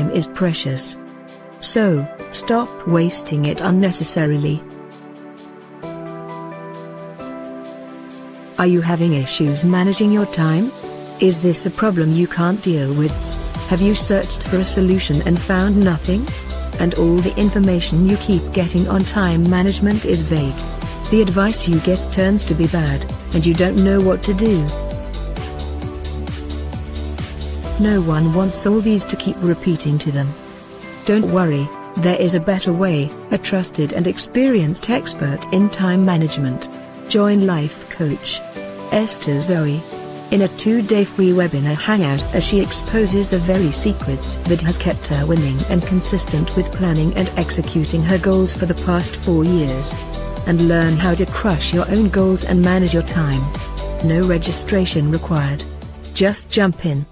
time is precious. So, stop wasting it unnecessarily. Are you having issues managing your time? Is this a problem you can't deal with? Have you searched for a solution and found nothing? And all the information you keep getting on time management is vague. The advice you get turns to be bad, and you don't know what to do. No one wants all these to keep repeating to them. Don't worry, there is a better way, a trusted and experienced expert in time management. Join life coach Esther Zoe in a 2-day free webinar hangout as she exposes the very secrets that has kept her winning and consistent with planning and executing her goals for the past 4 years. And learn how to crush your own goals and manage your time. No registration required. Just jump in.